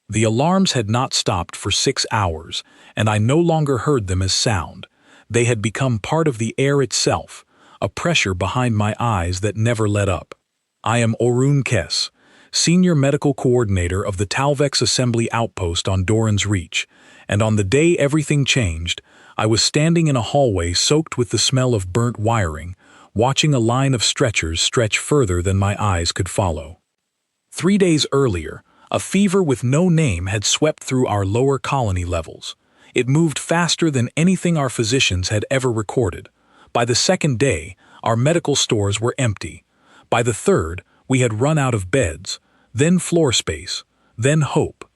The alarms had not stopped for 6 hours, and I no longer heard them as sound. They had become part of the air itself, a pressure behind my eyes that never let up. I am Orun Kess, Senior Medical Coordinator of the Talvex Assembly Outpost on Doran's Reach, and on the day everything changed, I was standing in a hallway soaked with the smell of burnt wiring, watching a line of stretchers stretch further than my eyes could follow. 3 days earlier, a fever with no name had swept through our lower colony levels. It moved faster than anything our physicians had ever recorded. By the second day, our medical stores were empty. By the third, we had run out of beds, then floor space, then hope.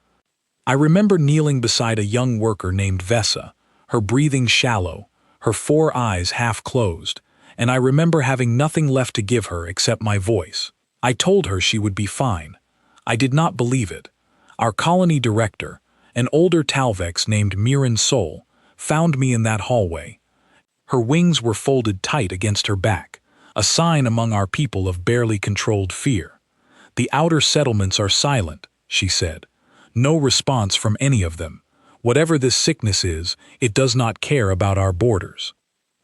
I remember kneeling beside a young worker named Vesa, her breathing shallow, her 4 eyes half closed, and I remember having nothing left to give her except my voice. I told her she would be fine. I did not believe it. Our colony director, an older Talvex named Miran Sol, found me in that hallway. Her wings were folded tight against her back, a sign among our people of barely controlled fear. "The outer settlements are silent," she said. "No response from any of them. Whatever this sickness is, it does not care about our borders."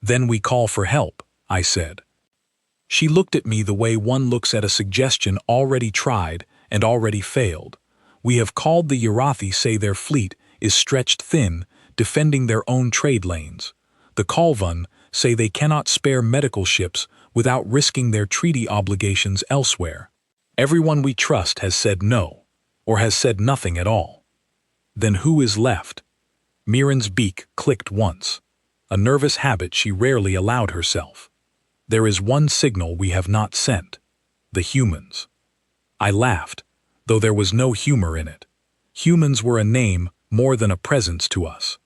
"Then we call for help," I said. She looked at me the way one looks at a suggestion already tried and already failed. "We have called the Yarathi say their fleet is stretched thin, defending their own trade lanes. The Kalvan say they cannot spare medical ships without risking their treaty obligations elsewhere. Everyone we trust has said no, or has said nothing at all. Then who is left?" Miran's beak clicked once, a nervous habit she rarely allowed herself. "There is one signal we have not sent: the humans." I laughed, though there was no humor in it. Humans were a name more than a presence to us.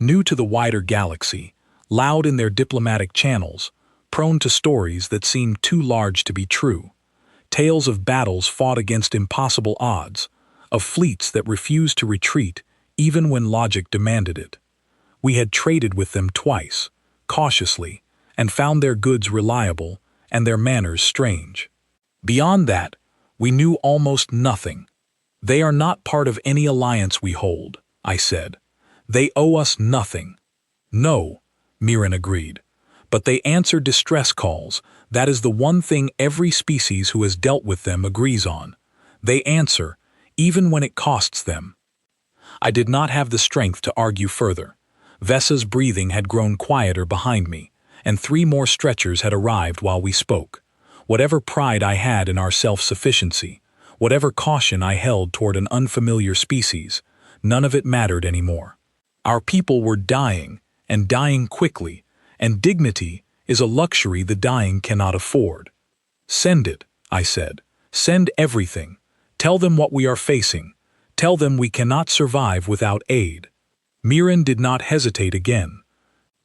New to the wider galaxy, loud in their diplomatic channels, prone to stories that seemed too large to be true. Tales of battles fought against impossible odds, of fleets that refused to retreat even when logic demanded it. We had traded with them twice, cautiously, and found their goods reliable and their manners strange. Beyond that, we knew almost nothing. "They are not part of any alliance we hold," I said. "They owe us nothing." "No," Miran agreed. "But they answer distress calls. That is the one thing every species who has dealt with them agrees on. They answer, even when it costs them." I did not have the strength to argue further. Vesa's breathing had grown quieter behind me, and 3 more stretchers had arrived while we spoke. Whatever pride I had in our self-sufficiency, whatever caution I held toward an unfamiliar species, none of it mattered anymore. Our people were dying, and dying quickly, and dignity is a luxury the dying cannot afford. "Send it," I said. "Send everything. Tell them what we are facing. Tell them we cannot survive without aid." Miran did not hesitate again.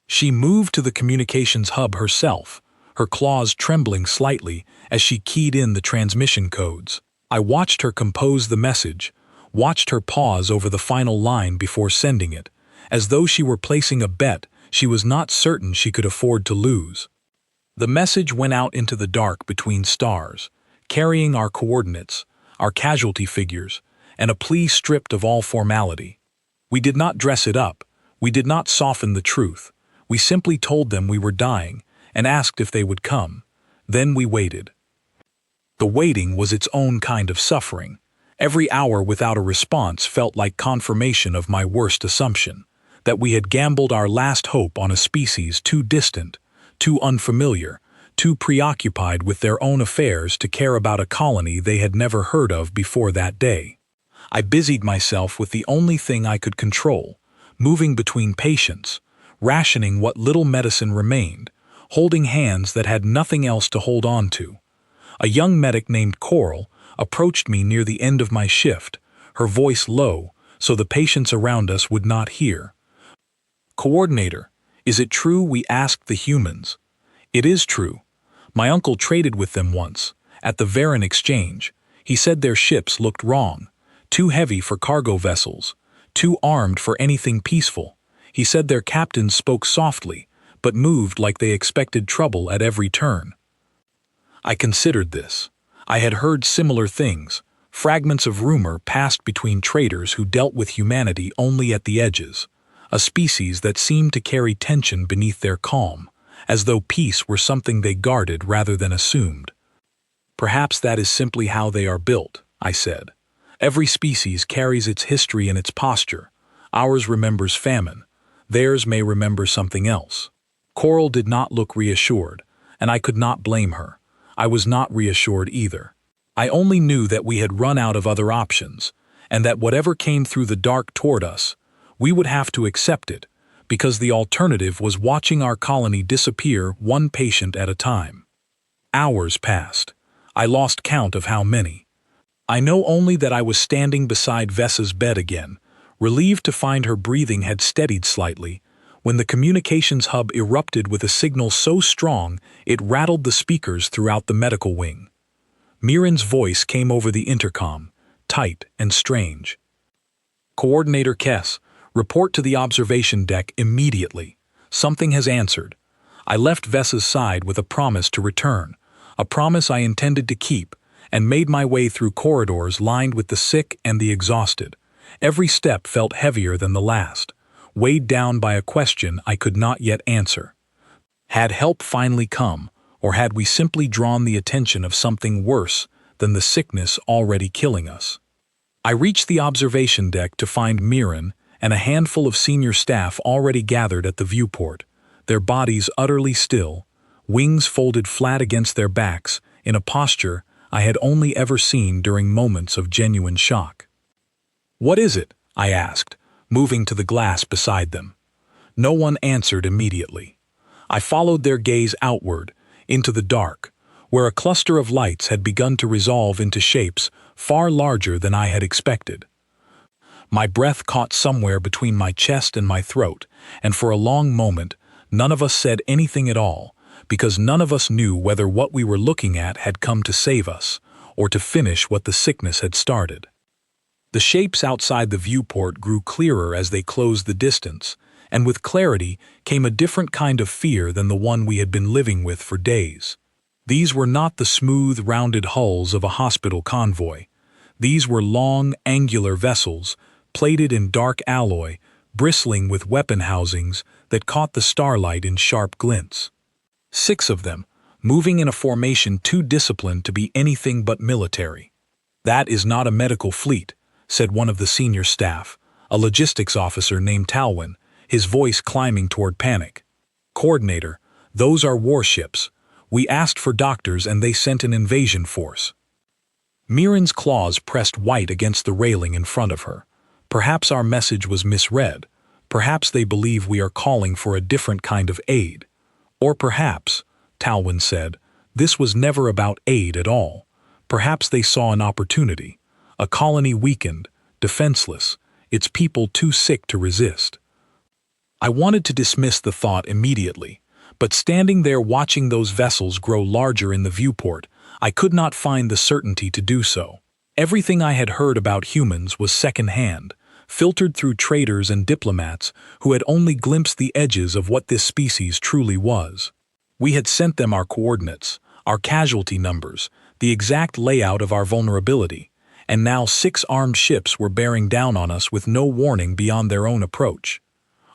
She moved to the communications hub herself, her claws trembling slightly as she keyed in the transmission codes. I watched her compose the message, watched her pause over the final line before sending it, as though she were placing a bet she was not certain she could afford to lose. The message went out into the dark between stars, carrying our coordinates, our casualty figures, and a plea stripped of all formality. We did not dress it up, we did not soften the truth, we simply told them we were dying and asked if they would come. Then we waited. The waiting was its own kind of suffering. Every hour without a response felt like confirmation of my worst assumption, that we had gambled our last hope on a species too distant, too unfamiliar, too preoccupied with their own affairs to care about a colony they had never heard of before that day. I busied myself with the only thing I could control, moving between patients, rationing what little medicine remained, holding hands that had nothing else to hold on to. A young medic named Coral approached me near the end of my shift, her voice low, so the patients around us would not hear. "Coordinator, is it true we asked the humans?" "It is true. My uncle traded with them once, at the Varan exchange. He said their ships looked wrong, too heavy for cargo vessels, too armed for anything peaceful. He said their captains spoke softly, but moved like they expected trouble at every turn." I considered this. I had heard similar things, Fragments of rumor passed between traders who dealt with humanity only at the edges, a species that seemed to carry tension beneath their calm, as though peace were something they guarded rather than assumed. Perhaps that is simply how they are built, I said. Every species carries its history and its posture. Ours remembers famine. Theirs may remember something else. Coral did not look reassured, and I could not blame her. I was not reassured either. I only knew that we had run out of other options, and that whatever came through the dark toward us, we would have to accept it, because the alternative was watching our colony disappear one patient at a time. Hours passed. I lost count of how many. I know only that I was standing beside Vessa's bed again, relieved to find her breathing had steadied slightly, when the communications hub erupted with a signal so strong it rattled the speakers throughout the medical wing. Mirren's voice came over the intercom, tight and strange. "Coordinator Kess, report to the observation deck immediately. Something has answered." I left Vessa's side with a promise to return, a promise I intended to keep, and made my way through corridors lined with the sick and the exhausted. Every step felt heavier than the last, weighed down by a question I could not yet answer. Had help finally come, or had we simply drawn the attention of something worse than the sickness already killing us? I reached the observation deck to find Mirren and a handful of senior staff already gathered at the viewport, their bodies utterly still, wings folded flat against their backs in a posture I had only ever seen during moments of genuine shock. "What is it?" I asked, moving to the glass beside them. No one answered immediately. I followed their gaze outward, into the dark, where a cluster of lights had begun to resolve into shapes far larger than I had expected. My breath caught somewhere between my chest and my throat, and for a long moment none of us said anything at all, because none of us knew whether what we were looking at had come to save us, or to finish what the sickness had started. The shapes outside the viewport grew clearer as they closed the distance, and with clarity came a different kind of fear than the one we had been living with for days. These were not the smooth, rounded hulls of a hospital convoy. These were long, angular vessels, plated in dark alloy, bristling with weapon housings that caught the starlight in sharp glints. 6 of them, moving in a formation too disciplined to be anything but military. "That is not a medical fleet," said one of the senior staff, a logistics officer named Talwin, his voice climbing toward panic. "Coordinator, those are warships. We asked for doctors and they sent an invasion force." Mirren's claws pressed white against the railing in front of her. Perhaps our message was misread. Perhaps they believe we are calling for a different kind of aid. Or perhaps, Talwin said, this was never about aid at all. Perhaps they saw an opportunity. A colony weakened, defenseless, its people too sick to resist. I wanted to dismiss the thought immediately, but standing there watching those vessels grow larger in the viewport, I could not find the certainty to do so. Everything I had heard about humans was second-hand, filtered through traders and diplomats who had only glimpsed the edges of what this species truly was. We had sent them our coordinates, our casualty numbers, the exact layout of our vulnerability, and now 6 armed ships were bearing down on us with no warning beyond their own approach.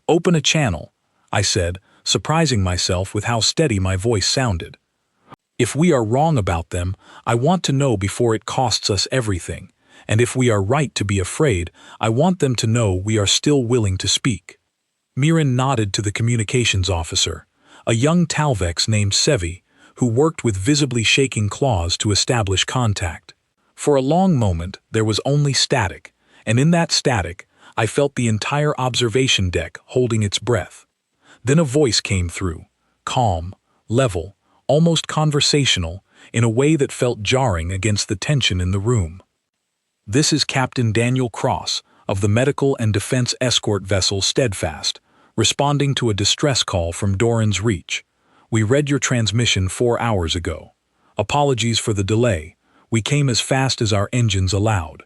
"Open a channel," I said, surprising myself with how steady my voice sounded. "If we are wrong about them, I want to know before it costs us everything, and if we are right to be afraid, I want them to know we are still willing to speak." Mirren nodded to the communications officer, a young Talvex named Sevi, who worked with visibly shaking claws to establish contact. For a long moment, there was only static, and in that static, I felt the entire observation deck holding its breath. Then a voice came through, calm, level, almost conversational, in a way that felt jarring against the tension in the room. "This is Captain Daniel Cross of the medical and defense escort vessel Steadfast, responding to a distress call from Doran's Reach. We read your transmission 4 hours ago. Apologies for the delay. We came as fast as our engines allowed."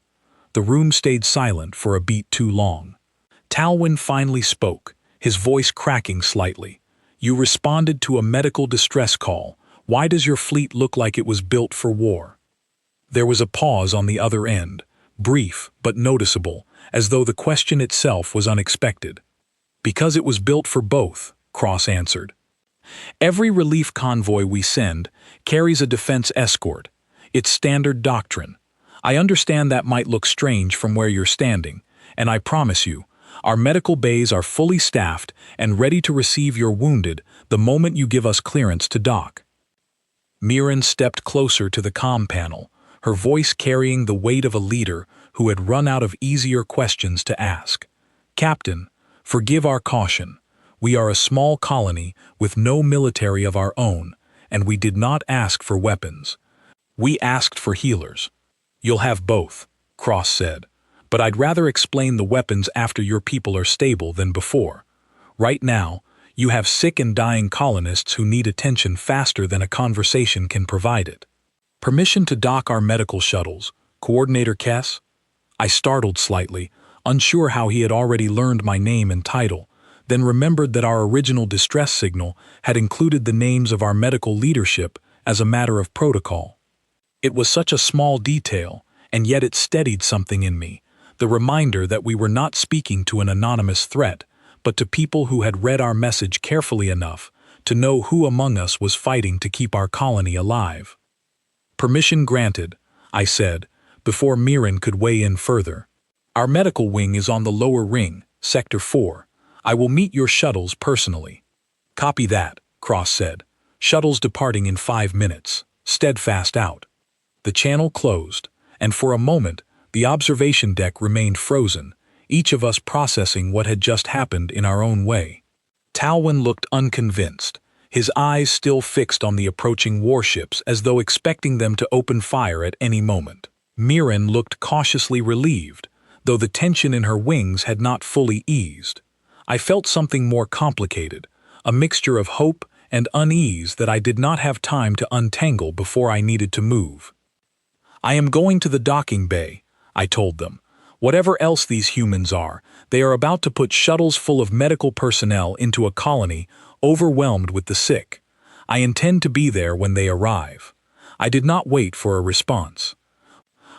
The room stayed silent for a beat too long. Talwin finally spoke, his voice cracking slightly. "You responded to a medical distress call. Why does your fleet look like it was built for war?" There was a pause on the other end, brief but noticeable, as though the question itself was unexpected. "Because it was built for both," Cross answered. "Every relief convoy we send carries a defense escort. It's standard doctrine. I understand that might look strange from where you're standing, and I promise you, our medical bays are fully staffed and ready to receive your wounded the moment you give us clearance to dock." Mirren stepped closer to the comm panel, her voice carrying the weight of a leader who had run out of easier questions to ask. "Captain, forgive our caution. We are a small colony with no military of our own, and we did not ask for weapons. We asked for healers." "You'll have both," Cross said, "but I'd rather explain the weapons after your people are stable than before. Right now, you have sick and dying colonists who need attention faster than a conversation can provide it." "Permission to dock our medical shuttles, Coordinator Kess?" I startled slightly, unsure how he had already learned my name and title, then remembered that our original distress signal had included the names of our medical leadership as a matter of protocol. It was such a small detail, and yet it steadied something in me, the reminder that we were not speaking to an anonymous threat, but to people who had read our message carefully enough to know who among us was fighting to keep our colony alive. "Permission granted," I said, before Mirren could weigh in further. "Our medical wing is on the lower ring, Sector 4. I will meet your shuttles personally." "Copy that," Cross said. "Shuttles departing in 5 minutes. Steadfast out." The channel closed, and for a moment, the observation deck remained frozen, each of us processing what had just happened in our own way. Talwyn looked unconvinced, his eyes still fixed on the approaching warships as though expecting them to open fire at any moment. Mirren looked cautiously relieved, though the tension in her wings had not fully eased. I felt something more complicated, a mixture of hope and unease that I did not have time to untangle before I needed to move. "I am going to the docking bay," I told them. "Whatever else these humans are, they are about to put shuttles full of medical personnel into a colony overwhelmed with the sick. I intend to be there when they arrive." I did not wait for a response.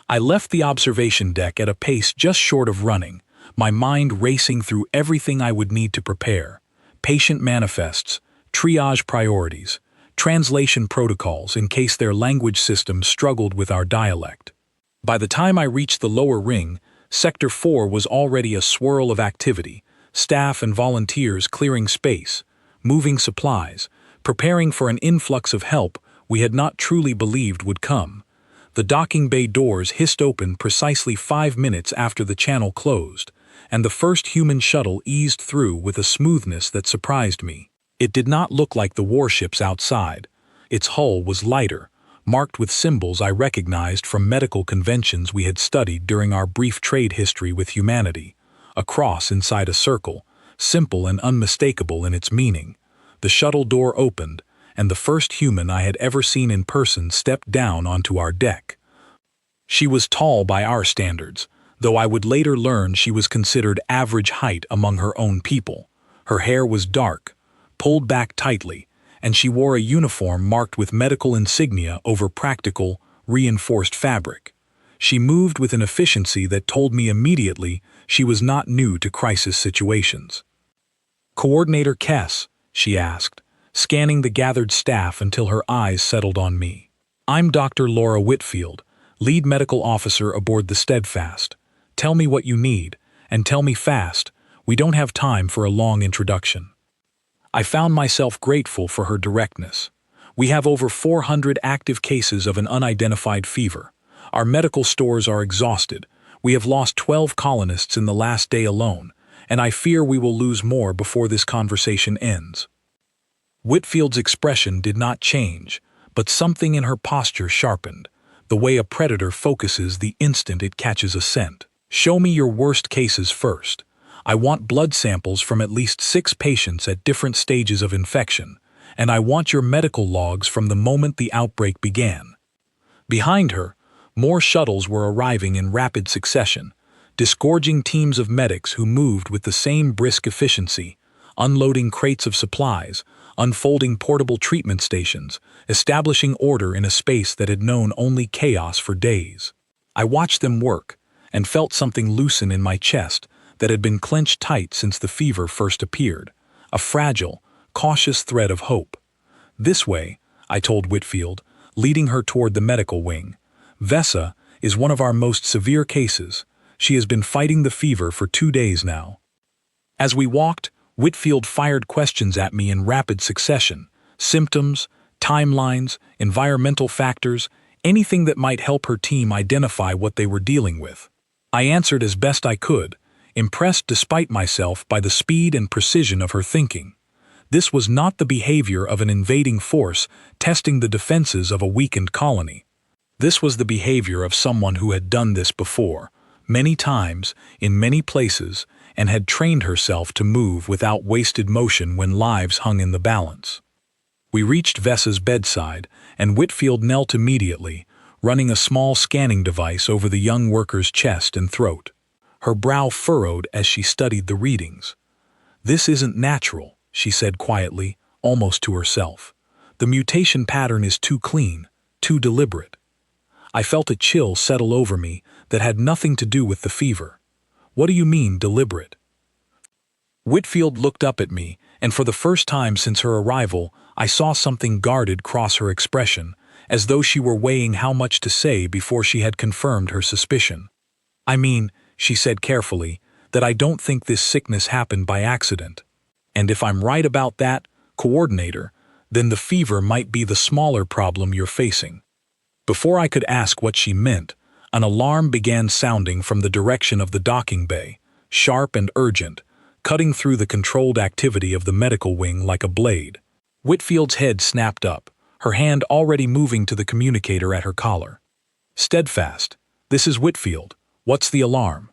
I left the observation deck at a pace just short of running, my mind racing through everything I would need to prepare: patient manifests, triage priorities, translation protocols in case their language system struggled with our dialect. By the time I reached the lower ring, Sector 4 was already a swirl of activity, staff and volunteers clearing space, moving supplies, preparing for an influx of help we had not truly believed would come. The docking bay doors hissed open precisely 5 minutes after the channel closed, and the first human shuttle eased through with a smoothness that surprised me. It did not look like the warships outside. Its hull was lighter, marked with symbols I recognized from medical conventions we had studied during our brief trade history with humanity. A cross inside a circle, simple and unmistakable in its meaning. The shuttle door opened, and the first human I had ever seen in person stepped down onto our deck. She was tall by our standards, though I would later learn she was considered average height among her own people. Her hair was dark, pulled back tightly, and she wore a uniform marked with medical insignia over practical, reinforced fabric. She moved with an efficiency that told me immediately she was not new to crisis situations. "Coordinator Kess," she asked, scanning the gathered staff until her eyes settled on me. "I'm Dr. Laura Whitfield, lead medical officer aboard the Steadfast. Tell me what you need, and tell me fast. We don't have time for a long introduction." I found myself grateful for her directness. "We have over 400 active cases of an unidentified fever. Our medical stores are exhausted. We have lost 12 colonists in the last day alone, and I fear we will lose more before this conversation ends." Whitfield's expression did not change, but something in her posture sharpened, the way a predator focuses the instant it catches a scent. "Show me your worst cases first. I want blood samples from at least 6 patients at different stages of infection, and I want your medical logs from the moment the outbreak began." Behind her, more shuttles were arriving in rapid succession, disgorging teams of medics who moved with the same brisk efficiency, unloading crates of supplies, unfolding portable treatment stations, establishing order in a space that had known only chaos for days. I watched them work, and felt something loosen in my chest that had been clenched tight since the fever first appeared, a fragile, cautious thread of hope. "This way," I told Whitfield, leading her toward the medical wing. "Vessa is one of our most severe cases. She has been fighting the fever for 2 days now." As we walked, Whitfield fired questions at me in rapid succession: symptoms, timelines, environmental factors, anything that might help her team identify what they were dealing with. I answered as best I could, impressed despite myself by the speed and precision of her thinking. This was not the behavior of an invading force testing the defenses of a weakened colony. This was the behavior of someone who had done this before, many times, in many places, and had trained herself to move without wasted motion when lives hung in the balance. We reached Vessa's bedside, and Whitfield knelt immediately, running a small scanning device over the young worker's chest and throat. Her brow furrowed as she studied the readings. "This isn't natural," she said quietly, almost to herself. "The mutation pattern is too clean, too deliberate." I felt a chill settle over me that had nothing to do with the fever. "What do you mean, deliberate?" Whitfield looked up at me, and for the first time since her arrival, I saw something guarded cross her expression, as though she were weighing how much to say before she had confirmed her suspicion. "I mean," she said carefully, "that I don't think this sickness happened by accident. And if I'm right about that, coordinator, then the fever might be the smaller problem you're facing." Before I could ask what she meant, an alarm began sounding from the direction of the docking bay, sharp and urgent, cutting through the controlled activity of the medical wing like a blade. Whitfield's head snapped up, her hand already moving to the communicator at her collar. "Steadfast, this is Whitfield. What's the alarm?"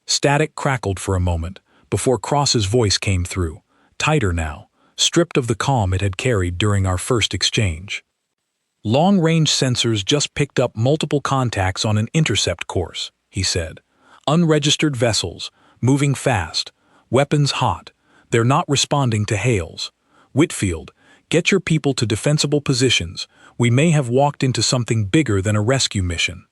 Static crackled for a moment, before Cross's voice came through, tighter now, stripped of the calm it had carried during our first exchange. "Long-range sensors just picked up multiple contacts on an intercept course," he said. "Unregistered vessels, moving fast, weapons hot. They're not responding to hails. Whitfield, get your people to defensible positions. We may have walked into something bigger than a rescue mission."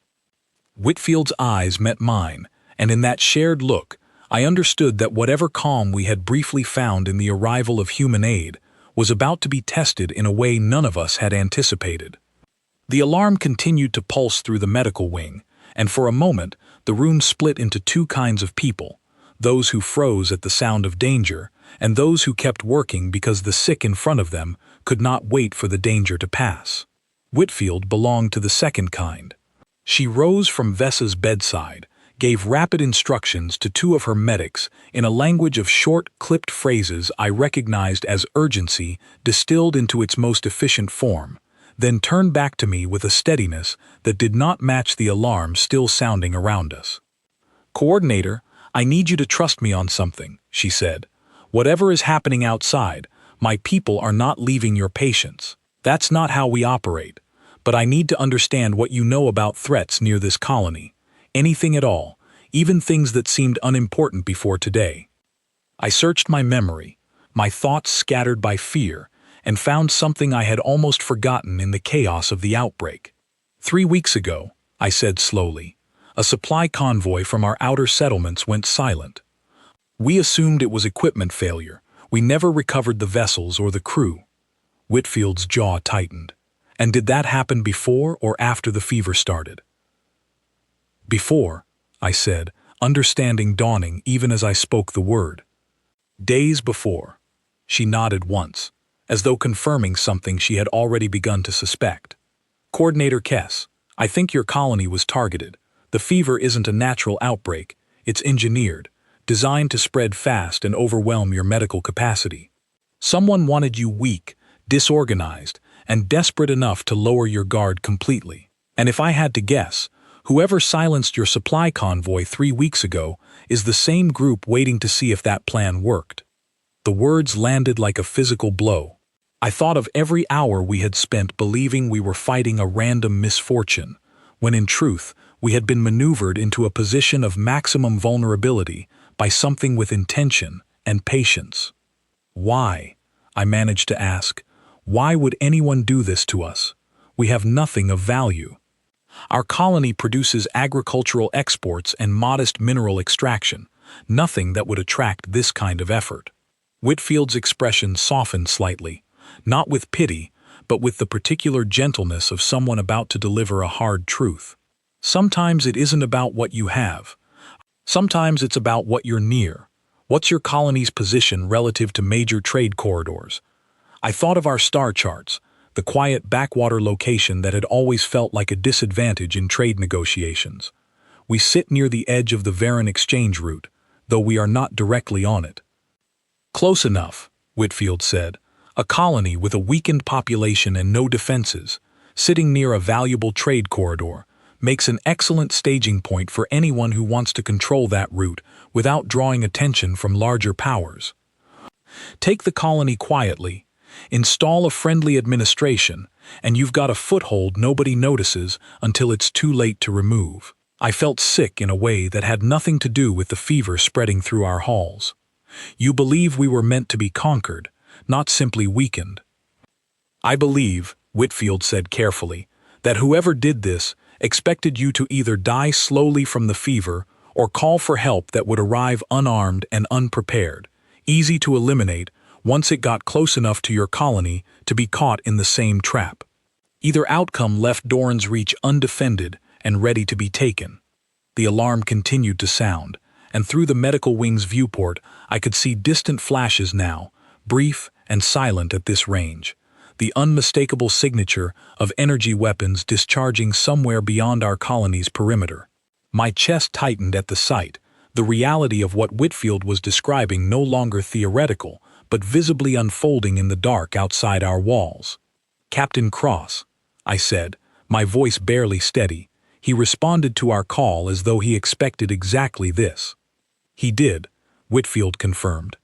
Whitfield's eyes met mine, and in that shared look, I understood that whatever calm we had briefly found in the arrival of human aid was about to be tested in a way none of us had anticipated. The alarm continued to pulse through the medical wing, and for a moment the room split into two kinds of people, those who froze at the sound of danger, and those who kept working because the sick in front of them could not wait for the danger to pass. Whitfield belonged to the second kind. She rose from Vessa's bedside, gave rapid instructions to two of her medics in a language of short, clipped phrases I recognized as urgency distilled into its most efficient form, then turned back to me with a steadiness that did not match the alarm still sounding around us. "Coordinator, I need you to trust me on something," she said. "Whatever is happening outside, my people are not leaving your patients. That's not how we operate. But I need to understand what you know about threats near this colony. Anything at all, even things that seemed unimportant before today." I searched my memory, my thoughts scattered by fear, and found something I had almost forgotten in the chaos of the outbreak. 3 weeks ago," I said slowly, "a supply convoy from our outer settlements went silent. We assumed it was equipment failure. We never recovered the vessels or the crew." Whitfield's jaw tightened. "And did that happen before or after the fever started?" "Before," I said, understanding dawning even as I spoke the word. "Days before." She nodded once, as though confirming something she had already begun to suspect. "Coordinator Kess, I think your colony was targeted. The fever isn't a natural outbreak, it's engineered, designed to spread fast and overwhelm your medical capacity. Someone wanted you weak, disorganized, and desperate enough to lower your guard completely. And if I had to guess, whoever silenced your supply convoy 3 weeks ago is the same group waiting to see if that plan worked." The words landed like a physical blow. I thought of every hour we had spent believing we were fighting a random misfortune, when in truth we had been maneuvered into a position of maximum vulnerability by something with intention and patience. Why? I managed to ask. Why would anyone do this to us? We have nothing of value. Our colony produces agricultural exports and modest mineral extraction, nothing that would attract this kind of effort. Whitfield's expression softened slightly, not with pity, but with the particular gentleness of someone about to deliver a hard truth. Sometimes it isn't about what you have. Sometimes it's about what you're near. What's your colony's position relative to major trade corridors? I thought of our star charts, the quiet backwater location that had always felt like a disadvantage in trade negotiations. We sit near the edge of the Varan exchange route, though we are not directly on it. Close enough, Whitfield said. A colony with a weakened population and no defenses, sitting near a valuable trade corridor, makes an excellent staging point for anyone who wants to control that route without drawing attention from larger powers. Take the colony quietly, install a friendly administration, and you've got a foothold nobody notices until it's too late to remove. I felt sick in a way that had nothing to do with the fever spreading through our halls. You believe we were meant to be conquered, not simply weakened. I believe, Whitfield said carefully, that whoever did this expected you to either die slowly from the fever or call for help that would arrive unarmed and unprepared, easy to eliminate once it got close enough to your colony to be caught in the same trap. Either outcome left Doran's Reach undefended and ready to be taken. The alarm continued to sound, and through the medical wing's viewport I could see distant flashes now, brief and silent at this range, the unmistakable signature of energy weapons discharging somewhere beyond our colony's perimeter. My chest tightened at the sight, the reality of what Whitfield was describing no longer theoretical, but visibly unfolding in the dark outside our walls. "Captain Cross," I said, my voice barely steady. He responded to our call as though he expected exactly this. He did, Whitfield confirmed.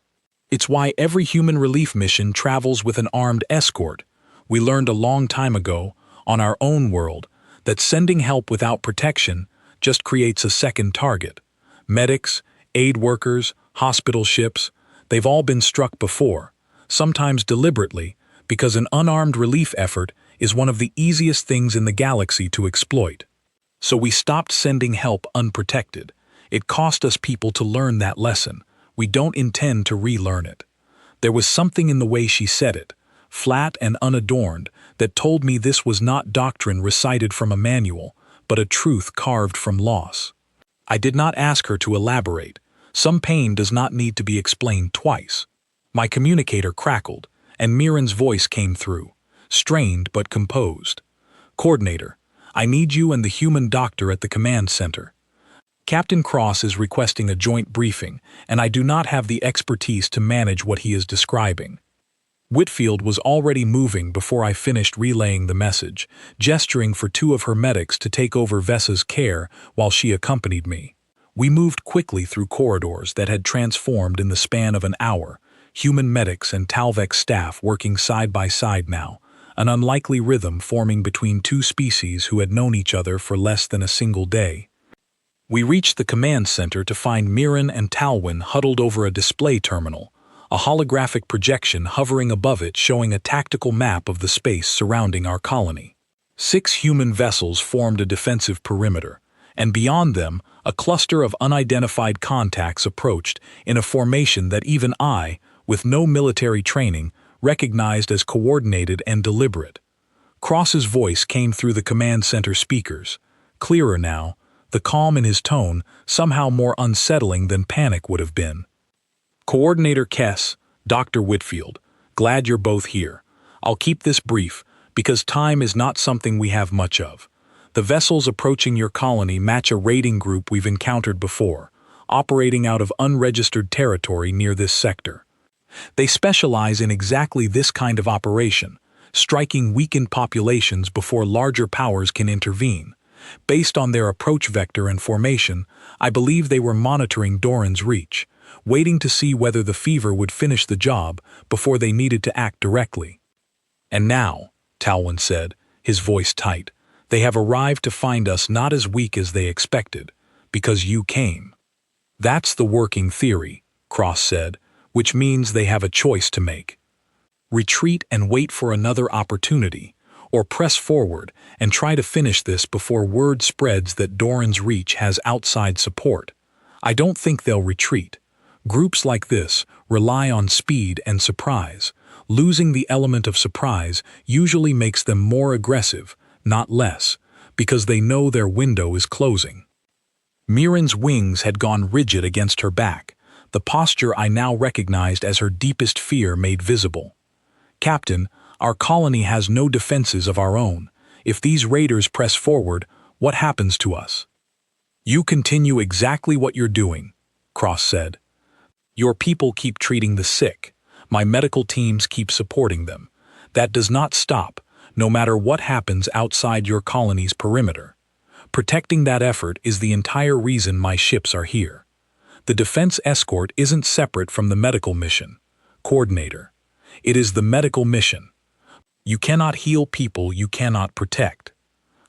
It's why every human relief mission travels with an armed escort. We learned a long time ago, on our own world, that sending help without protection just creates a second target. Medics, aid workers, hospital ships, they've all been struck before, sometimes deliberately, because an unarmed relief effort is one of the easiest things in the galaxy to exploit. So we stopped sending help unprotected. It cost us people to learn that lesson. We don't intend to relearn it. There was something in the way she said it, flat and unadorned, that told me this was not doctrine recited from a manual, but a truth carved from loss. I did not ask her to elaborate. Some pain does not need to be explained twice. My communicator crackled, and Mirren's voice came through, strained but composed. "Coordinator, I need you and the human doctor at the command center. Captain Cross is requesting a joint briefing, and I do not have the expertise to manage what he is describing." Whitfield was already moving before I finished relaying the message, gesturing for two of her medics to take over Vessa's care while she accompanied me. We moved quickly through corridors that had transformed in the span of an hour, human medics and Talvec staff working side by side now, an unlikely rhythm forming between two species who had known each other for less than a single day. We reached the command center to find Mirren and Talwyn huddled over a display terminal, a holographic projection hovering above it showing a tactical map of the space surrounding our colony. 6 human vessels formed a defensive perimeter, and beyond them, a cluster of unidentified contacts approached in a formation that even I, with no military training, recognized as coordinated and deliberate. Cross's voice came through the command center speakers, clearer now, the calm in his tone somehow more unsettling than panic would have been. "Coordinator Kess, Dr. Whitfield, glad you're both here. I'll keep this brief, because time is not something we have much of. The vessels approaching your colony match a raiding group we've encountered before, operating out of unregistered territory near this sector. They specialize in exactly this kind of operation, striking weakened populations before larger powers can intervene. Based on their approach vector and formation, I believe they were monitoring Doran's Reach, waiting to see whether the fever would finish the job before they needed to act directly. And now," Talwyn said, his voice tight, "they have arrived to find us not as weak as they expected, because you came." "That's the working theory," Cross said, which means they have a choice to make. Retreat and wait for another opportunity, or press forward and try to finish this before word spreads that Doran's Reach has outside support. I don't think they'll retreat. Groups like this rely on speed and surprise. Losing the element of surprise usually makes them more aggressive, not less, because they know their window is closing. Mirren's wings had gone rigid against her back, the posture I now recognized as her deepest fear made visible. "Captain, our colony has no defenses of our own. If these raiders press forward, what happens to us?" "You continue exactly what you're doing," Cross said. "Your people keep treating the sick. My medical teams keep supporting them. That does not stop, no matter what happens outside your colony's perimeter. Protecting that effort is the entire reason my ships are here. The defense escort isn't separate from the medical mission. Coordinator. It is the medical mission. You cannot heal people you cannot protect."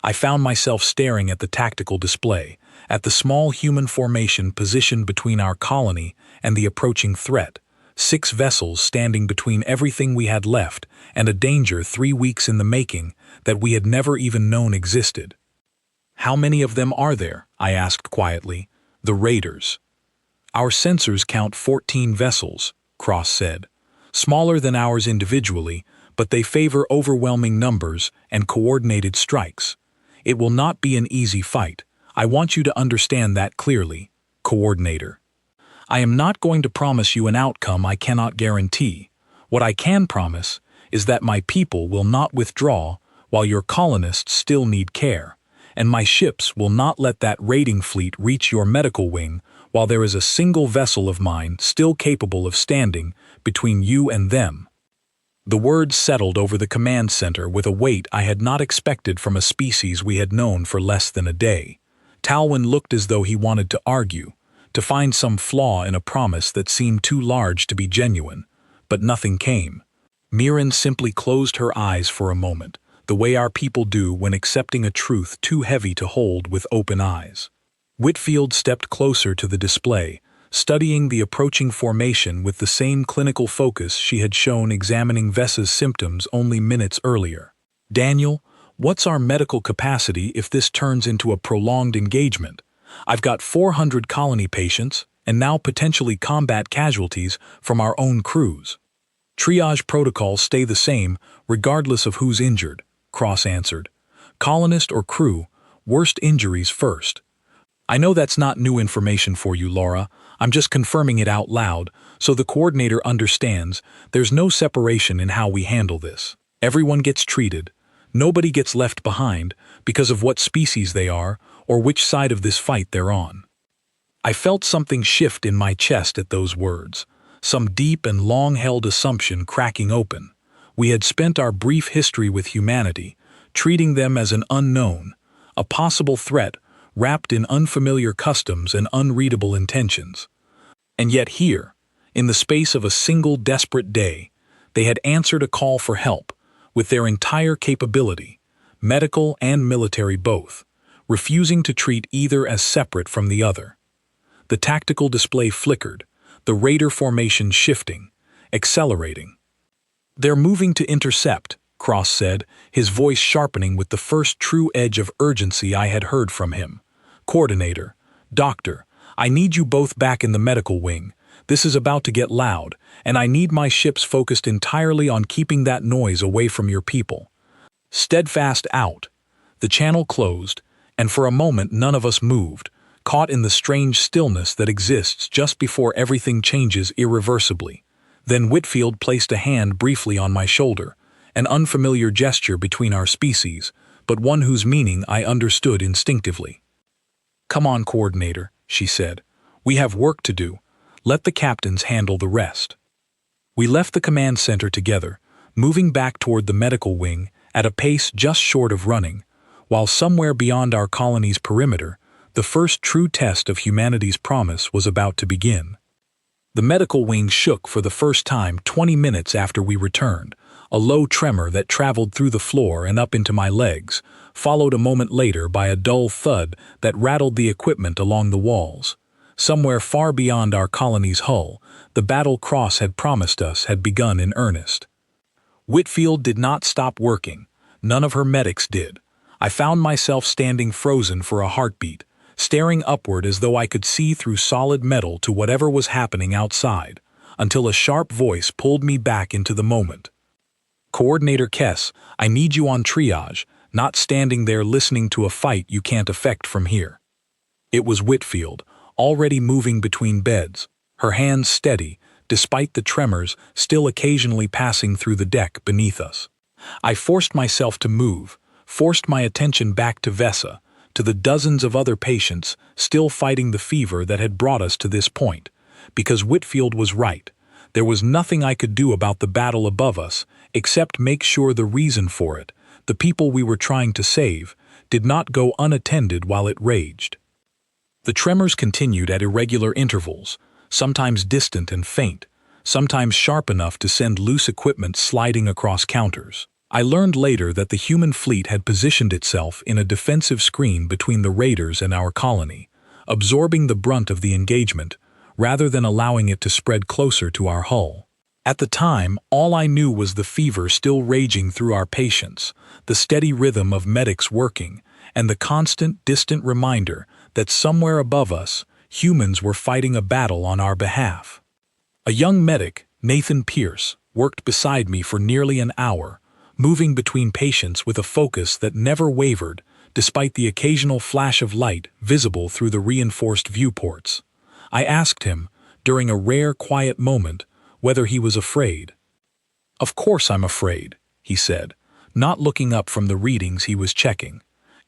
I found myself staring at the tactical display, at the small human formation positioned between our colony and the approaching threat, 6 vessels standing between everything we had left and a danger 3 weeks in the making that we had never even known existed. "How many of them are there?" I asked quietly. "The raiders." "Our sensors count 14 vessels," Cross said. "Smaller than ours individually, but they favor overwhelming numbers and coordinated strikes. It will not be an easy fight. I want you to understand that clearly, Coordinator. I am not going to promise you an outcome I cannot guarantee. What I can promise is that my people will not withdraw while your colonists still need care, and my ships will not let that raiding fleet reach your medical wing while there is a single vessel of mine still capable of standing between you and them." The words settled over the command center with a weight I had not expected from a species we had known for less than a day. Talwyn looked as though he wanted to argue, to find some flaw in a promise that seemed too large to be genuine, but nothing came. Mirren simply closed her eyes for a moment, the way our people do when accepting a truth too heavy to hold with open eyes. Whitfield stepped closer to the display, studying the approaching formation with the same clinical focus she had shown examining Vessa's symptoms only minutes earlier. "Daniel, what's our medical capacity if this turns into a prolonged engagement? I've got 400 colony patients, and now potentially combat casualties from our own crews." "Triage protocols stay the same, regardless of who's injured," Cross answered. "Colonist or crew, worst injuries first." "I know that's not new information for you, Laura. I'm just confirming it out loud, so the coordinator understands there's no separation in how we handle this. Everyone gets treated. Nobody gets left behind because of what species they are or which side of this fight they're on." I felt something shift in my chest at those words, some deep and long-held assumption cracking open. We had spent our brief history with humanity, treating them as an unknown, a possible threat wrapped in unfamiliar customs and unreadable intentions. And yet here, in the space of a single desperate day, they had answered a call for help, with their entire capability, medical and military both, refusing to treat either as separate from the other. The tactical display flickered, the raider formation shifting, accelerating. "They're moving to intercept," Cross said, his voice sharpening with the first true edge of urgency I had heard from him. "Coordinator, Doctor, I need you both back in the medical wing. This is about to get loud, and I need my ships focused entirely on keeping that noise away from your people." Steadfast out. The channel closed, and for a moment none of us moved, caught in the strange stillness that exists just before everything changes irreversibly. Then Whitfield placed a hand briefly on my shoulder, an unfamiliar gesture between our species, but one whose meaning I understood instinctively. "Come on, Coordinator," she said. "We have work to do. Let the captains handle the rest." We left the command center together, moving back toward the medical wing at a pace just short of running, while somewhere beyond our colony's perimeter, the first true test of humanity's promise was about to begin. The medical wing shook for the first time 20 minutes after we returned, a low tremor that traveled through the floor and up into my legs, followed a moment later by a dull thud that rattled the equipment along the walls. Somewhere far beyond our colony's hull, the battle Cross had promised us had begun in earnest. Whitfield did not stop working. None of her medics did. I found myself standing frozen for a heartbeat, staring upward as though I could see through solid metal to whatever was happening outside, until a sharp voice pulled me back into the moment. "Coordinator Kess, I need you on triage, not standing there listening to a fight you can't affect from here." It was Whitfield, already moving between beds, her hands steady, despite the tremors still occasionally passing through the deck beneath us. I forced myself to move, forced my attention back to Vesa, to the dozens of other patients still fighting the fever that had brought us to this point, because Whitfield was right. There was nothing I could do about the battle above us, except make sure the reason for it, the people we were trying to save, did not go unattended while it raged. The tremors continued at irregular intervals, sometimes distant and faint, sometimes sharp enough to send loose equipment sliding across counters. I learned later that the human fleet had positioned itself in a defensive screen between the raiders and our colony, absorbing the brunt of the engagement, rather than allowing it to spread closer to our hull. At the time, all I knew was the fever still raging through our patients, the steady rhythm of medics working, and the constant, distant reminder that somewhere above us, humans were fighting a battle on our behalf. A young medic, Nathan Pierce, worked beside me for nearly an hour, moving between patients with a focus that never wavered, despite the occasional flash of light visible through the reinforced viewports. I asked him, during a rare quiet moment, whether he was afraid. "Of course I'm afraid," he said, not looking up from the readings he was checking.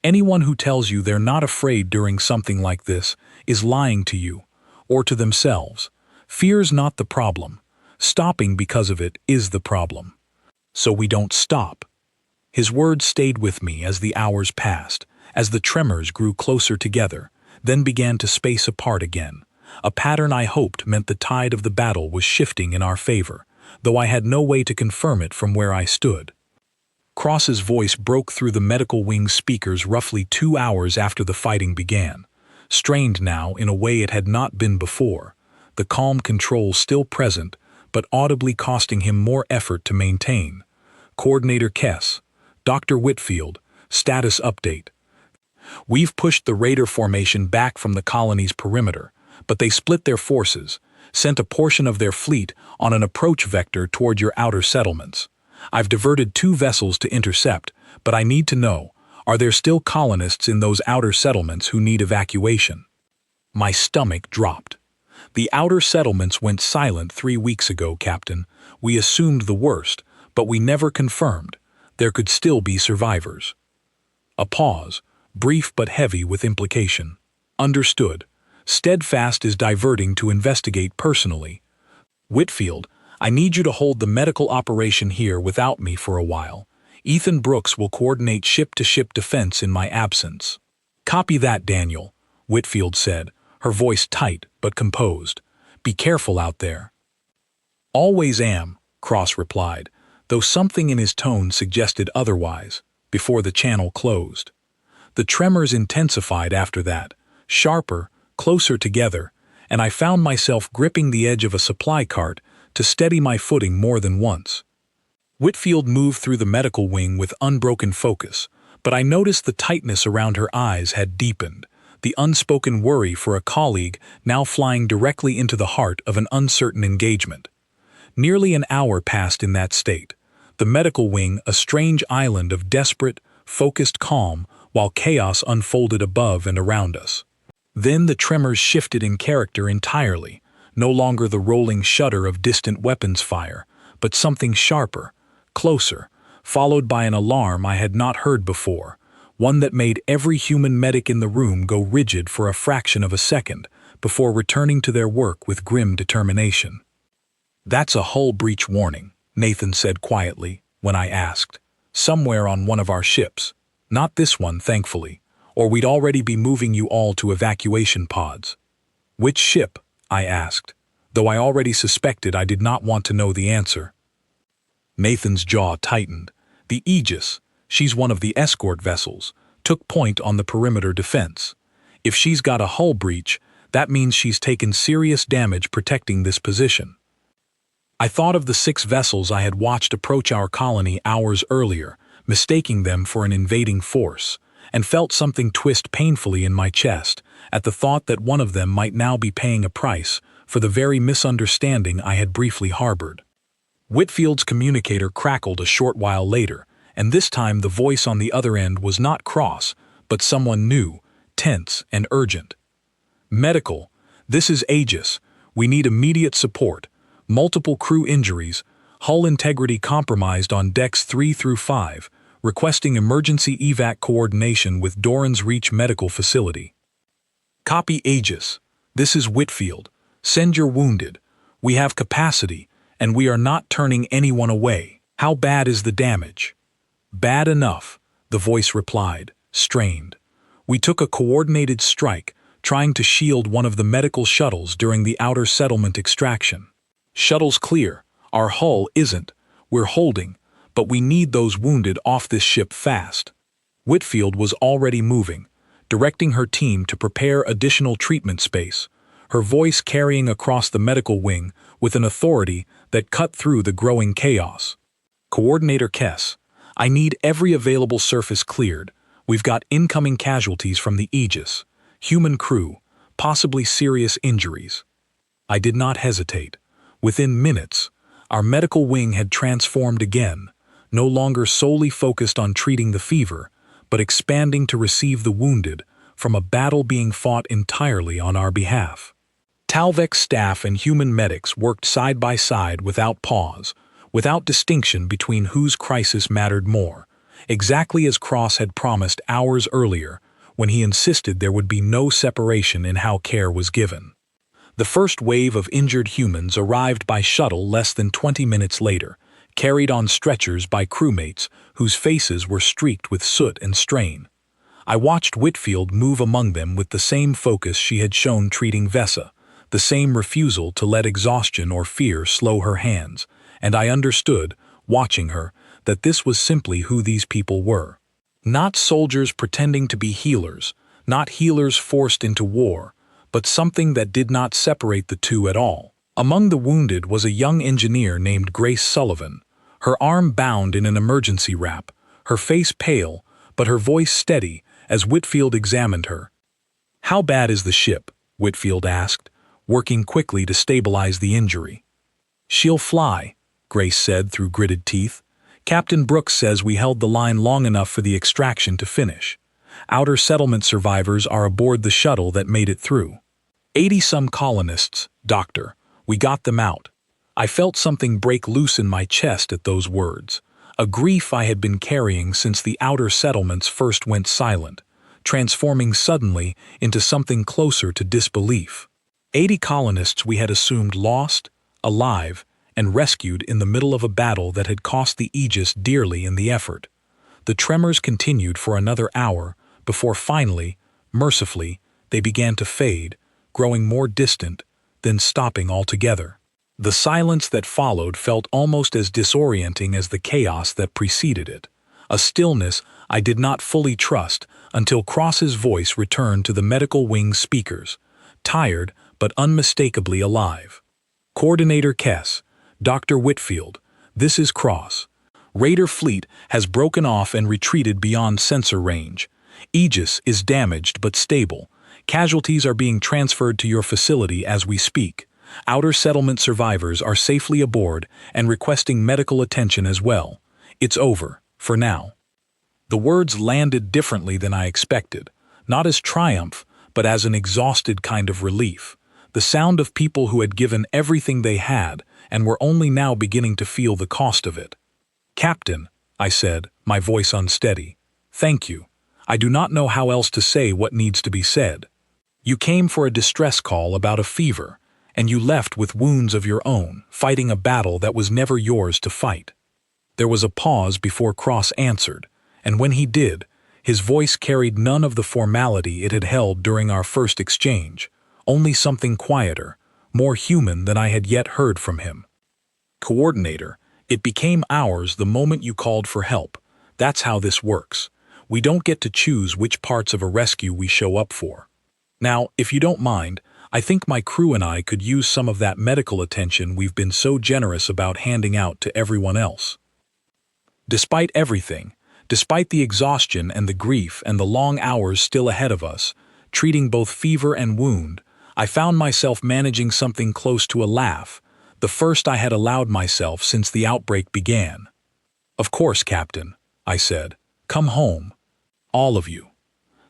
"Anyone who tells you they're not afraid during something like this is lying to you, or to themselves. Fear's not the problem. Stopping because of it is the problem. So we don't stop." His words stayed with me as the hours passed, as the tremors grew closer together, then began to space apart again. A pattern I hoped meant the tide of the battle was shifting in our favor, though I had no way to confirm it from where I stood. Cross's voice broke through the medical wing's speakers roughly 2 hours after the fighting began, strained now in a way it had not been before, the calm control still present, but audibly costing him more effort to maintain. "Coordinator Kess, Dr. Whitfield, status update. We've pushed the raider formation back from the colony's perimeter, but they split their forces, sent a portion of their fleet on an approach vector toward your outer settlements. I've diverted 2 vessels to intercept, but I need to know, are there still colonists in those outer settlements who need evacuation?" My stomach dropped. "The outer settlements went silent 3 weeks ago, Captain. We assumed the worst, but we never confirmed. There could still be survivors." A pause, brief but heavy with implication. "Understood. Steadfast is diverting to investigate personally. Whitfield, I need you to hold the medical operation here without me for a while. Ethan Brooks will coordinate ship-to-ship defense in my absence." "Copy that, Daniel," Whitfield said, her voice tight but composed. "Be careful out there." "Always am," Cross replied, though something in his tone suggested otherwise, before the channel closed. The tremors intensified after that, sharper, closer together, and I found myself gripping the edge of a supply cart to steady my footing more than once. Whitfield moved through the medical wing with unbroken focus, but I noticed the tightness around her eyes had deepened, the unspoken worry for a colleague now flying directly into the heart of an uncertain engagement. Nearly an hour passed in that state, the medical wing a strange island of desperate, focused calm while chaos unfolded above and around us. Then the tremors shifted in character entirely, no longer the rolling shudder of distant weapons fire, but something sharper, closer, followed by an alarm I had not heard before, one that made every human medic in the room go rigid for a fraction of a second before returning to their work with grim determination. "That's a hull breach warning," Nathan said quietly, when I asked. "Somewhere on one of our ships. Not this one, thankfully, or we'd already be moving you all to evacuation pods." "Which ship?" I asked, though I already suspected I did not want to know the answer. Nathan's jaw tightened. "The Aegis, she's one of the escort vessels, took point on the perimeter defense. If she's got a hull breach, That means she's taken serious damage protecting this position. I thought of the 6 vessels I had watched approach our colony hours earlier, mistaking them for an invading force, and felt something twist painfully in my chest at the thought that one of them might now be paying a price for the very misunderstanding I had briefly harbored. Whitfield's communicator crackled a short while later, and this time the voice on the other end was not Cross, but someone new, tense, and urgent. "Medical, this is Aegis. We need immediate support. Multiple crew injuries, hull integrity compromised on decks 3 through 5, requesting emergency evac coordination with Doran's Reach Medical Facility." "Copy Aegis. This is Whitfield. Send your wounded. We have capacity, and we are not turning anyone away. How bad is the damage?" "Bad enough," the voice replied, strained. "We took a coordinated strike, trying to shield one of the medical shuttles during the outer settlement extraction. Shuttle's clear. Our hull isn't. We're holding, but we need those wounded off this ship fast." Whitfield was already moving, directing her team to prepare additional treatment space, her voice carrying across the medical wing with an authority that cut through the growing chaos. "Coordinator Kess, I need every available surface cleared. We've got incoming casualties from the Aegis, human crew, possibly serious injuries." I did not hesitate. Within minutes, our medical wing had transformed again, no longer solely focused on treating the fever, but expanding to receive the wounded from a battle being fought entirely on our behalf. Talvek's staff and human medics worked side by side without pause, without distinction between whose crisis mattered more, exactly as Cross had promised hours earlier when he insisted there would be no separation in how care was given. The first wave of injured humans arrived by shuttle less than 20 minutes later, carried on stretchers by crewmates whose faces were streaked with soot and strain. I watched Whitfield move among them with the same focus she had shown treating Vesa, the same refusal to let exhaustion or fear slow her hands, and I understood, watching her, that this was simply who these people were. Not soldiers pretending to be healers, not healers forced into war, but something that did not separate the two at all. Among the wounded was a young engineer named Grace Sullivan, her arm bound in an emergency wrap, her face pale, but her voice steady as Whitfield examined her. "How bad is the ship?" Whitfield asked, working quickly to stabilize the injury. "She'll fly," Grace said through gritted teeth. "Captain Brooks says we held the line long enough for the extraction to finish. Outer settlement survivors are aboard the shuttle that made it through. 80-some colonists, Doctor. We got them out." I felt something break loose in my chest at those words, a grief I had been carrying since the outer settlements first went silent, transforming suddenly into something closer to disbelief. 80 colonists we had assumed lost, alive, and rescued in the middle of a battle that had cost the Aegis dearly in the effort. The tremors continued for another hour before finally, mercifully, they began to fade, growing more distant, then stopping altogether. The silence that followed felt almost as disorienting as the chaos that preceded it, a stillness I did not fully trust until Cross's voice returned to the medical wing speakers, tired but unmistakably alive. "Coordinator Kess, Dr. Whitfield, this is Cross. Raider fleet has broken off and retreated beyond sensor range. Aegis is damaged but stable. Casualties are being transferred to your facility as we speak. Outer settlement survivors are safely aboard and requesting medical attention as well. It's over, for now." The words landed differently than I expected, not as triumph, but as an exhausted kind of relief, the sound of people who had given everything they had and were only now beginning to feel the cost of it. "Captain," I said, my voice unsteady, "thank you. I do not know how else to say what needs to be said. You came for a distress call about a fever, and you left with wounds of your own, fighting a battle that was never yours to fight." There was a pause before Cross answered, and when he did, his voice carried none of the formality it had held during our first exchange, only something quieter, more human than I had yet heard from him. "Coordinator, it became ours the moment you called for help. That's how this works. We don't get to choose which parts of a rescue we show up for. Now, if you don't mind, I think my crew and I could use some of that medical attention we've been so generous about handing out to everyone else. Despite everything, despite the exhaustion and the grief and the long hours still ahead of us, treating both fever and wound, I found myself managing something close to a laugh, the first I had allowed myself since the outbreak began. "Of course, Captain," I said. "Come home. All of you."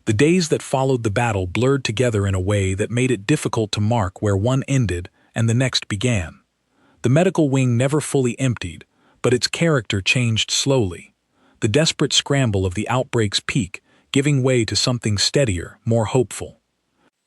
The days that followed the battle blurred together in a way that made it difficult to mark where one ended and the next began. The medical wing never fully emptied, but its character changed slowly. The desperate scramble of the outbreak's peak giving way to something steadier, more hopeful.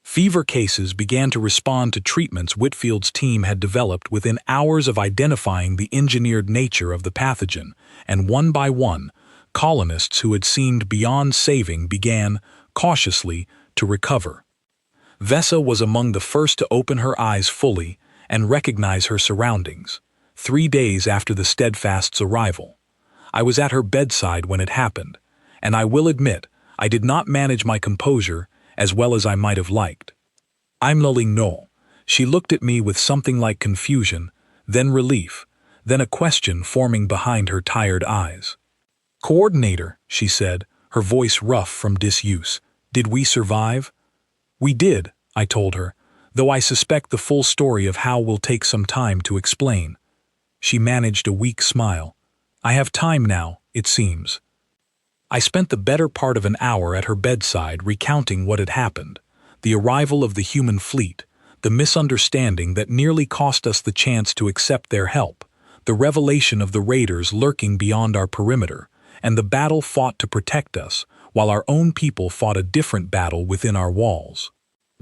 Fever cases began to respond to treatments Whitfield's team had developed within hours of identifying the engineered nature of the pathogen, and one by one, colonists who had seemed beyond saving began, cautiously, to recover. Vesa was among the first to open her eyes fully and recognize her surroundings, 3 days after the Steadfast's arrival. I was at her bedside when it happened, and I will admit I did not manage my composure as well as I might have liked. "I'm lulling no." She looked at me with something like confusion, then relief, then a question forming behind her tired eyes. "Coordinator," she said, her voice rough from disuse, "did we survive?" "We did," I told her, though I suspect the full story of how will take some time to explain. She managed a weak smile. "I have time now, it seems." I spent the better part of an hour at her bedside recounting what had happened, the arrival of the human fleet, the misunderstanding that nearly cost us the chance to accept their help, the revelation of the raiders lurking beyond our perimeter, and the battle fought to protect us, while our own people fought a different battle within our walls.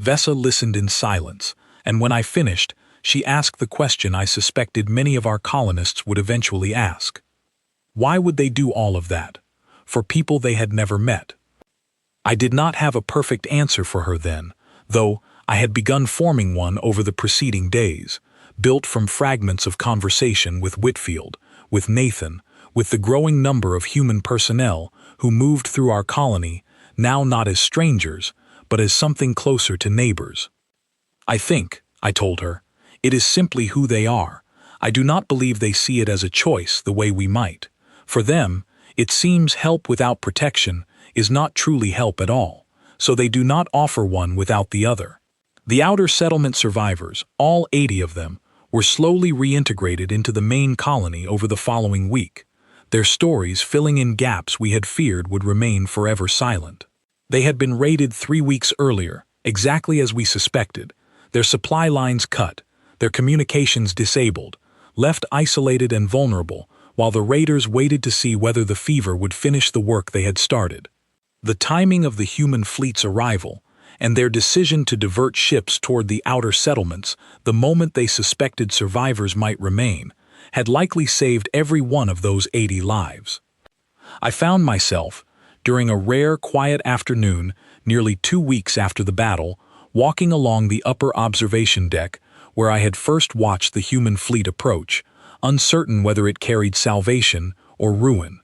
Vesa listened in silence, and when I finished, she asked the question I suspected many of our colonists would eventually ask. Why would they do all of that? For people they had never met. I did not have a perfect answer for her then, though I had begun forming one over the preceding days, built from fragments of conversation with Whitfield, with Nathan, with the growing number of human personnel who moved through our colony, now not as strangers, but as something closer to neighbors. "I think," I told her, "it is simply who they are. I do not believe they see it as a choice the way we might. For them, it seems help without protection is not truly help at all, so they do not offer one without the other." The outer settlement survivors, all 80 of them, were slowly reintegrated into the main colony over the following week, their stories filling in gaps we had feared would remain forever silent. They had been raided 3 weeks earlier, exactly as we suspected, their supply lines cut, their communications disabled, left isolated and vulnerable, while the raiders waited to see whether the fever would finish the work they had started. The timing of the human fleet's arrival, and their decision to divert ships toward the outer settlements the moment they suspected survivors might remain, had likely saved every one of those 80 lives. I found myself, during a rare, quiet afternoon, nearly 2 weeks after the battle, walking along the upper observation deck where I had first watched the human fleet approach, uncertain whether it carried salvation or ruin.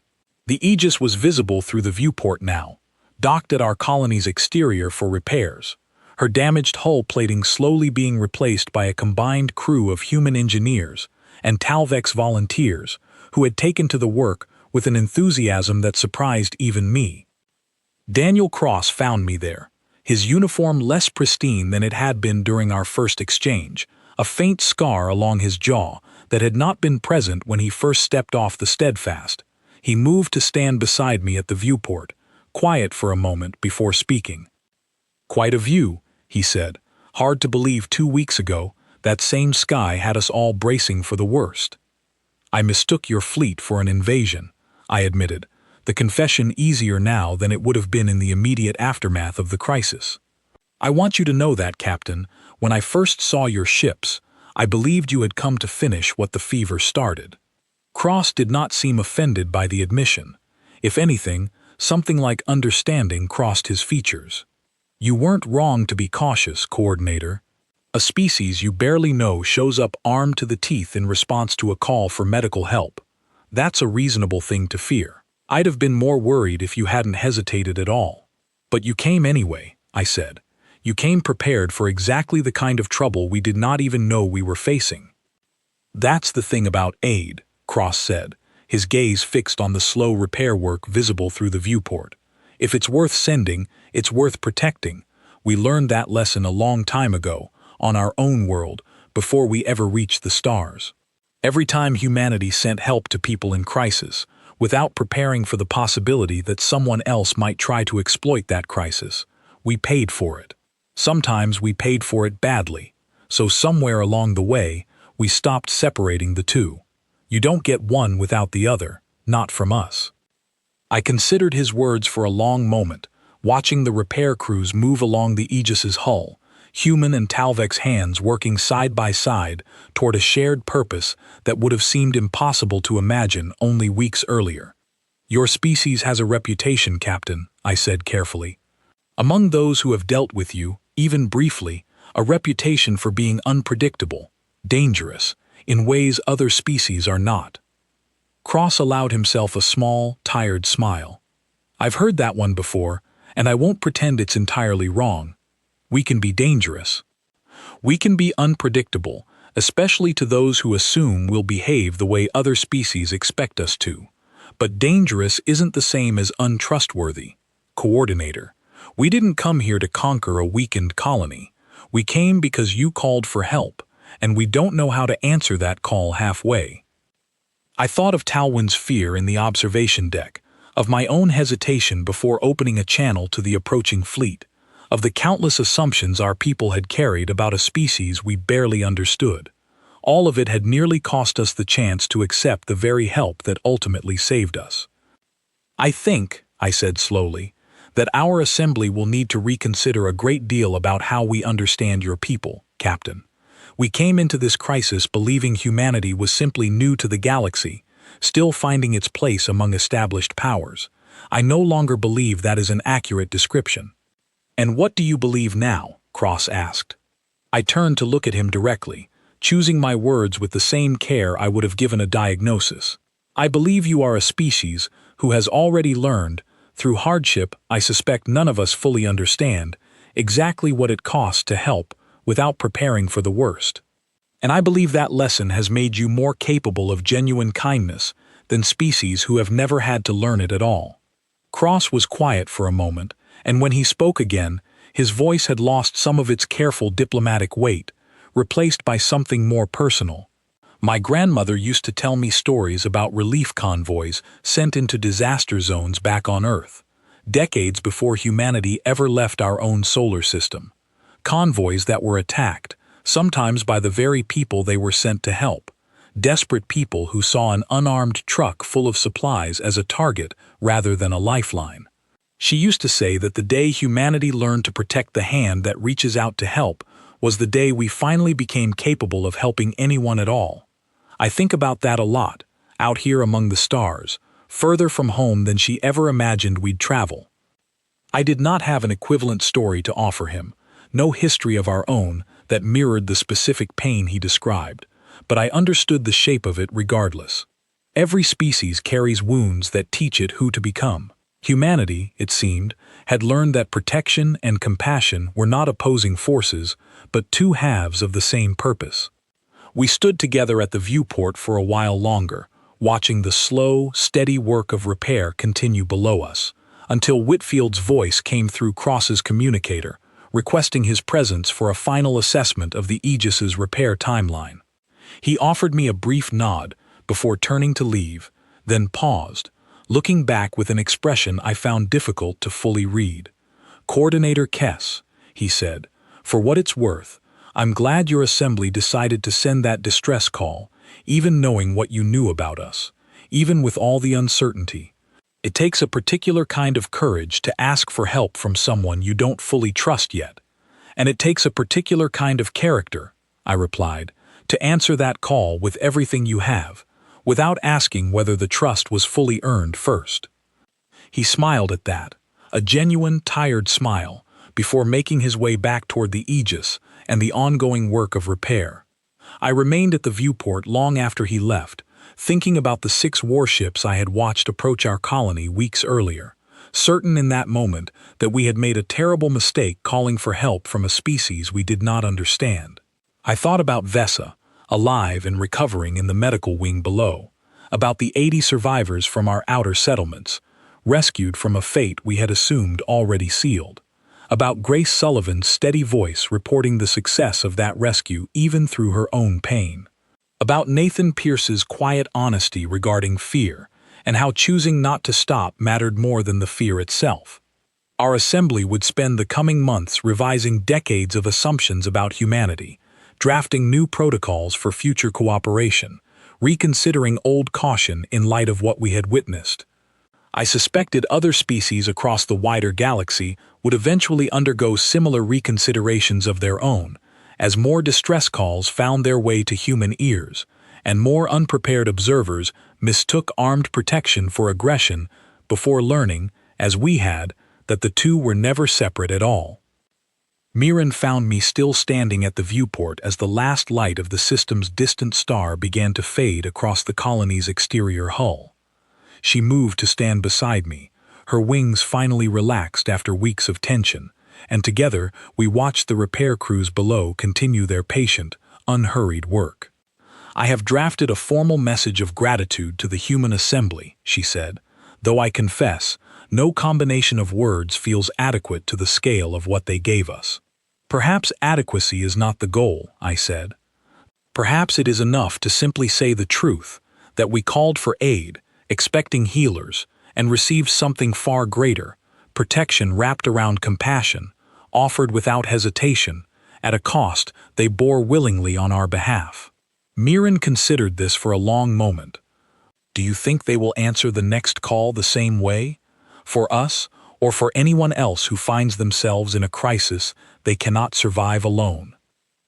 The Aegis was visible through the viewport now, docked at our colony's exterior for repairs, her damaged hull plating slowly being replaced by a combined crew of human engineers and Talvex volunteers who had taken to the work with an enthusiasm that surprised even me. Daniel Cross found me there, his uniform less pristine than it had been during our first exchange, a faint scar along his jaw that had not been present when he first stepped off the Steadfast. He moved to stand beside me at the viewport, quiet for a moment before speaking. "Quite a view," he said. "Hard to believe 2 weeks ago that same sky had us all bracing for the worst." "I mistook your fleet for an invasion," I admitted, the confession easier now than it would have been in the immediate aftermath of the crisis. "I want you to know that, Captain, when I first saw your ships, I believed you had come to finish what the fever started." Cross did not seem offended by the admission. If anything, something like understanding crossed his features. "You weren't wrong to be cautious, Coordinator. A species you barely know shows up armed to the teeth in response to a call for medical help. That's a reasonable thing to fear. I'd have been more worried if you hadn't hesitated at all. But you came anyway," I said. You came prepared for exactly the kind of trouble we did not even know we were facing. That's the thing about aid, Cross said, his gaze fixed on the slow repair work visible through the viewport. If it's worth sending, it's worth protecting. We learned that lesson a long time ago, on our own world, before we ever reached the stars. Every time humanity sent help to people in crisis, without preparing for the possibility that someone else might try to exploit that crisis, we paid for it. Sometimes we paid for it badly, so somewhere along the way, we stopped separating the two. You don't get one without the other, not from us. I considered his words for a long moment, watching the repair crews move along the Aegis's hull, human and Talvek's hands working side by side toward a shared purpose that would have seemed impossible to imagine only weeks earlier. Your species has a reputation, Captain, I said carefully. Among those who have dealt with you, even briefly, a reputation for being unpredictable, dangerous, in ways other species are not. Cross allowed himself a small, tired smile. I've heard that one before, and I won't pretend it's entirely wrong. We can be dangerous. We can be unpredictable, especially to those who assume we'll behave the way other species expect us to. But dangerous isn't the same as untrustworthy. Coordinator, we didn't come here to conquer a weakened colony. We came because you called for help, and we don't know how to answer that call halfway. I thought of Talwyn's fear in the observation deck, of my own hesitation before opening a channel to the approaching fleet, of the countless assumptions our people had carried about a species we barely understood. All of it had nearly cost us the chance to accept the very help that ultimately saved us. I think, I said slowly, that our assembly will need to reconsider a great deal about how we understand your people, Captain. We came into this crisis believing humanity was simply new to the galaxy, still finding its place among established powers. I no longer believe that is an accurate description. And what do you believe now? Cross asked. I turned to look at him directly, choosing my words with the same care I would have given a diagnosis. I believe you are a species who has already learned, through hardship I suspect none of us fully understand, exactly what it costs to help without preparing for the worst. And I believe that lesson has made you more capable of genuine kindness than species who have never had to learn it at all. Cross was quiet for a moment, and when he spoke again, his voice had lost some of its careful diplomatic weight, replaced by something more personal. My grandmother used to tell me stories about relief convoys sent into disaster zones back on Earth, decades before humanity ever left our own solar system. Convoys that were attacked, sometimes by the very people they were sent to help. Desperate people who saw an unarmed truck full of supplies as a target rather than a lifeline. She used to say that the day humanity learned to protect the hand that reaches out to help was the day we finally became capable of helping anyone at all. I think about that a lot, out here among the stars, further from home than she ever imagined we'd travel. I did not have an equivalent story to offer him, no history of our own that mirrored the specific pain he described, but I understood the shape of it regardless. Every species carries wounds that teach it who to become. Humanity, it seemed, had learned that protection and compassion were not opposing forces, but two halves of the same purpose. We stood together at the viewport for a while longer, watching the slow, steady work of repair continue below us, until Whitfield's voice came through Cross's communicator, requesting his presence for a final assessment of the Aegis's repair timeline. He offered me a brief nod before turning to leave, then paused, looking back with an expression I found difficult to fully read. "Coordinator Kess," he said, "for what it's worth, I'm glad your assembly decided to send that distress call, even knowing what you knew about us, even with all the uncertainty. It takes a particular kind of courage to ask for help from someone you don't fully trust yet. And it takes a particular kind of character," I replied, "to answer that call with everything you have, without asking whether the trust was fully earned first." He smiled at that, a genuine, tired smile, before making his way back toward the Aegis and the ongoing work of repair. I remained at the viewport long after he left, thinking about the 6 warships I had watched approach our colony weeks earlier, certain in that moment that we had made a terrible mistake calling for help from a species we did not understand. I thought about Vesa, alive and recovering in the medical wing below, about the 80 survivors from our outer settlements, rescued from a fate we had assumed already sealed, about Grace Sullivan's steady voice reporting the success of that rescue even through her own pain, about Nathan Pierce's quiet honesty regarding fear and how choosing not to stop mattered more than the fear itself. Our assembly would spend the coming months revising decades of assumptions about humanity, drafting new protocols for future cooperation, reconsidering old caution in light of what we had witnessed. I suspected other species across the wider galaxy would eventually undergo similar reconsiderations of their own, as more distress calls found their way to human ears, and more unprepared observers mistook armed protection for aggression before learning, as we had, that the two were never separate at all. Mirren found me still standing at the viewport as the last light of the system's distant star began to fade across the colony's exterior hull. She moved to stand beside me, her wings finally relaxed after weeks of tension, and together we watched the repair crews below continue their patient, unhurried work. "I have drafted a formal message of gratitude to the human assembly," she said, "though I confess, no combination of words feels adequate to the scale of what they gave us." "Perhaps adequacy is not the goal," I said. "Perhaps it is enough to simply say the truth, that we called for aid, expecting healers, and received something far greater, protection wrapped around compassion, offered without hesitation, at a cost they bore willingly on our behalf." Mirren considered this for a long moment. "Do you think they will answer the next call the same way? For us, or for anyone else who finds themselves in a crisis they cannot survive alone?"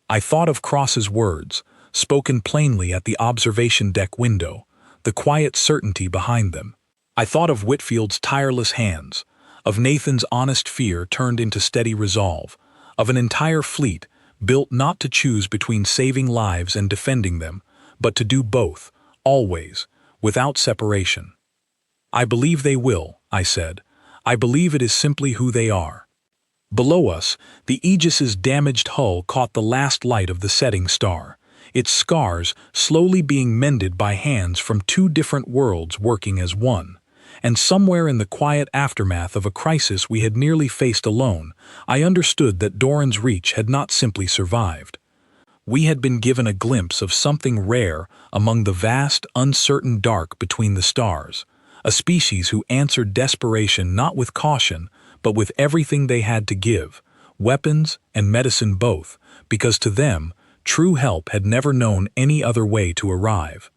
I thought of Cross's words, spoken plainly at the observation deck window, the quiet certainty behind them. I thought of Whitfield's tireless hands, of Nathan's honest fear turned into steady resolve, of an entire fleet built not to choose between saving lives and defending them, but to do both, always, without separation. "I believe they will," I said. "I believe it is simply who they are." Below us, the Aegis's damaged hull caught the last light of the setting star, its scars slowly being mended by hands from two different worlds working as one. And somewhere in the quiet aftermath of a crisis we had nearly faced alone, I understood that Doran's Reach had not simply survived. We had been given a glimpse of something rare among the vast, uncertain dark between the stars, a species who answered desperation not with caution, but with everything they had to give, weapons and medicine both, because to them, true help had never known any other way to arrive.